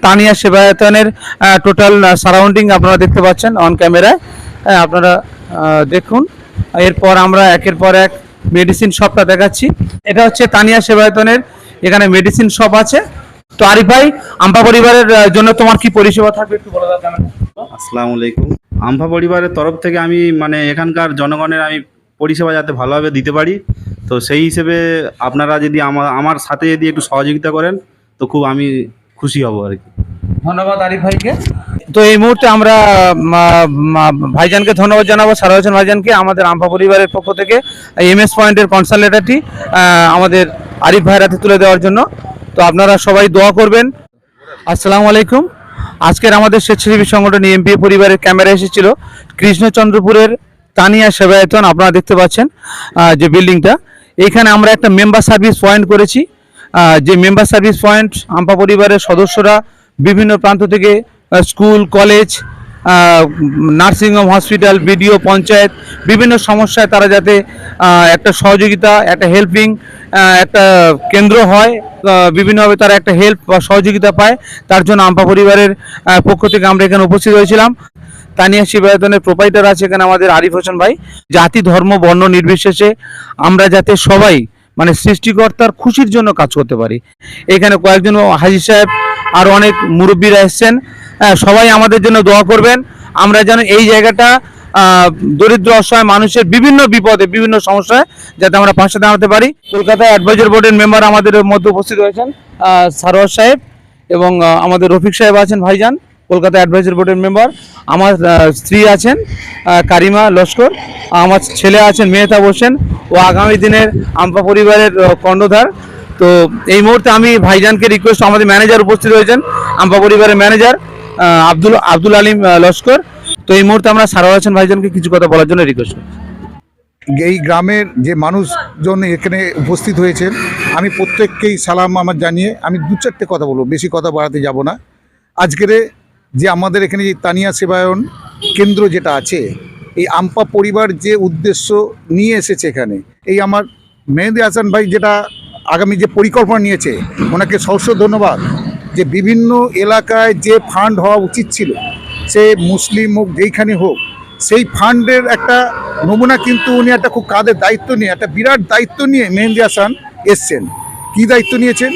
Tania সেবায়তনের total surrounding আপনারা দেখতে পাচ্ছেন অন ক্যামেরায়। আপনারা দেখুন। এরপর আমরা একের পর এক মেডিসিন শপটা দেখাচ্ছি। এটা হচ্ছে তানিয়া সেবায়তনের, এখানে মেডিসিন শপ আছে। তো আরিফ ভাই, আম্পা পরিবারের জন্য তোমার কি পরিষেবা থাকবে একটু বলে দাও। আসসালামু আলাইকুম। আম্পা পরিবারের তরফ থেকে আমি এখানকার জনগণের আমি পরিষেবা যাতে ভালোভাবে দিতে পারি, তো সেই হিসেবে আপনারা যদি আমার সাথে যদি একটু সহযোগিতা করেন তো খুব আমি খুশি হব আর কি। ধন্যবাদ আরিফ ভাইকে। তো এই মুহূর্তে আমরা ভাইজানকে ধন্যবাদ জানাবো, সারা হোসেন ভাইজানকে, আমাদের আম্পা পরিবারের পক্ষ থেকে এমএস পয়েন্টের কনসালটেন্টটি আমাদের আরিফ ভাইয়ের হাতে তুলে দেওয়ার জন্য। তো আপনারা সবাই দোয়া করবেন। আসসালামু আলাইকুম। আজকের আমাদের স্বেচ্ছাসেবী সংগঠন এমপিএ পরিবারের ক্যামেরা এসেছিল কৃষ্ণচন্দ্রপুরের তানিয়া সেবায়তন। আপনারা দেখতে পাচ্ছেন যে বিল্ডিংটা, এখানে আমরা একটা মেম্বার সার্ভিস পয়েন্ট করেছি। যে মেম্বার সার্ভিস পয়েন্ট আম্পা পরিবারের সদস্যরা বিভিন্ন প্রান্ত থেকে school, college, nursing home, hospital, BDO, panchayat বিভিন্ন সমস্যায় তারা যাতে একটা সহযোগিতা, একটা হেল্পিং একটা কেন্দ্র হয়, বিভিন্নভাবে তারা একটা হেল্প বা সহযোগিতা পায়, তার জন্য আম্পা পরিবারের পক্ষ থেকে আমরা এখানে উপস্থিত হয়েছিলাম। তানিয়া সেবায়তনের প্রোপাইটার আছে এখানে আমাদের আরিফ হোসেন ভাই। জাতি, ধর্ম, বর্ণ নির্বিশেষে আমরা যাতে সবাই সৃষ্টিকর্তার খুশির জন্য কাজ করতে পারি। এখানে কয়েকজন হাজী সাহেব আর অনেক মুরব্বীরা এসছেন। সবাই আমাদের জন্য দোয়া করবেন, আমরা যেন এই জায়গাটা দরিদ্র অসহায় মানুষের বিভিন্ন বিপদে, বিভিন্ন সমস্যায় যাতে আমরা পাশে দাঁড়াতে পারি। কলকাতা অ্যাডভাইজার বোর্ডের মেম্বার আমাদের মধ্যে উপস্থিত হয়েছেন সারোয়ার সাহেব, এবং আমাদের রফিক সাহেব আছেন ভাইজান, কলকাতা অ্যাডভাইজার বোর্ডের মেম্বার। আমার স্ত্রী আছেন কারিমা লস্কর, আমার ছেলে আছেন মেহতাব হোসেন, ও আগামী দিনের আম্পা পরিবারের কর্ণধার। তো এই মুহূর্তে আমি ভাইজানকে রিকোয়েস্ট, আমাদের ম্যানেজার উপস্থিত হয়েছেন, আম্পা পরিবারের ম্যানেজার আব্দুল আলিম লস্কর। তো এই মুহূর্তে আমরা সারোয়ার হোসেন ভাইজানকে কিছু কথা বলার জন্য রিকোয়েস্ট করছি। এই গ্রামের যে মানুষজন এখানে উপস্থিত হয়েছেন, আমি প্রত্যেককেই সালাম আমার জানিয়ে আমি দু চারটে কথা বলবো, বেশি কথা বাড়াতে যাব না। আজকের যে আমাদের এখানে যে তানিয়া সেবায়ন কেন্দ্র যেটা আছে, এই আম্পা পরিবার যে উদ্দেশ্য নিয়ে এসেছে এখানে, এই আমার মেহেদি হাসান ভাই যেটা আগামী যে পরিকল্পনা নিয়েছে, ওনাকে সহস্র ধন্যবাদ। যে বিভিন্ন এলাকায় যে ফান্ড হওয়া উচিত ছিল, সে মুসলিম হোক যেইখানে হোক, সেই ফান্ডের একটা নমুনা কিন্তু উনি একটা খুব কাঁধের দায়িত্ব নিয়ে, একটা বিরাট দায়িত্ব নিয়ে মেহেদি হাসান এসছেন। কী দায়িত্ব নিয়েছেন?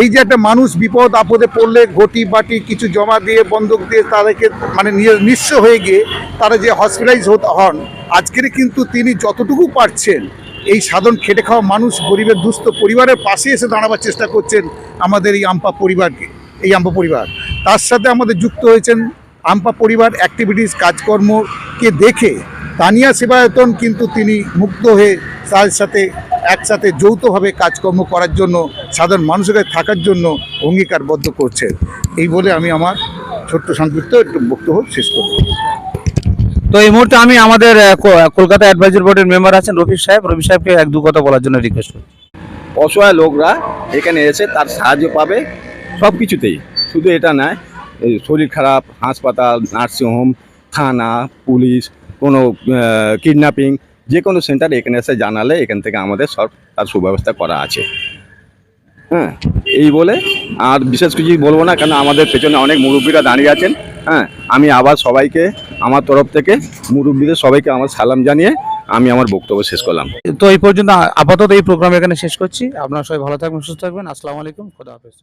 এই যে একটা মানুষ বিপদ আপদে পড়লে ঘটি বাটি কিছু জমা দিয়ে, বন্ধক দিয়ে তাদেরকে নিঃস্ব হয়ে গিয়ে তারা যে হসপিটালাইজ হন, আজকের কিন্তু তিনি যতটুকু পারছেন এই সাধারণ খেটে খাওয়া মানুষ, গরিবের দুস্থ পরিবারের পাশে এসে দাঁড়াবার চেষ্টা করছেন আমাদের এই আম্পা পরিবারকে, এই আম্পা পরিবার। তার সাথে আমাদের যুক্ত হয়েছেন আম্পা পরিবার অ্যাক্টিভিটিস, কাজকর্মকে দেখে তানিয়া সেবায়তন কিন্তু তিনি মুগ্ধ হয়ে তার সাথে একসাথে যৌথভাবে কাজকর্ম করার জন্য, সাধারণ মানুষের থাকার জন্য অঙ্গীকারবদ্ধ করছেন। এই বলে আমি আমার ছোট্ট সংক্ষিপ্ত একটু বক্তব্য শেষ করব। তো এই মুহূর্তে আমি আমাদের কলকাতা অ্যাডভাইজার বোর্ডের মেম্বার আছেন রফিক সাহেবকে এক দু কথা বলার জন্য রিকোয়েস্ট করছি। অসহায় লোকরা এখানে এসে তার সাহায্য পাবে সব কিছুতেই, শুধু এটা নয়, শরীর খারাপ, হাসপাতাল, নার্সিংহোম, থানা, পুলিশ, কোনো কিডন্যাপিং, যে কোনো সেন্টারে এখানে এসে জানালে এখান থেকে আমাদের সব তার সুব্যবস্থা করা আছে। হ্যাঁ, এই বলে আর বিশেষ কিছু বলবো না, কেন আমাদের পেছনে অনেক মুরব্বীরা দাঁড়িয়ে আছেন। হ্যাঁ, আমি আবার সবাইকে আমার তরফ থেকে মুরব্বীদের সবাইকে আমার সালাম জানিয়ে আমি আমার বক্তব্য শেষ করলাম। তো এই পর্যন্ত আপাতত এই প্রোগ্রাম এখানে শেষ করছি। আপনারা সবাই ভালো থাকবেন, সুস্থ থাকবেন। আসসালামু আলাইকুম, খোদা হাফেজ।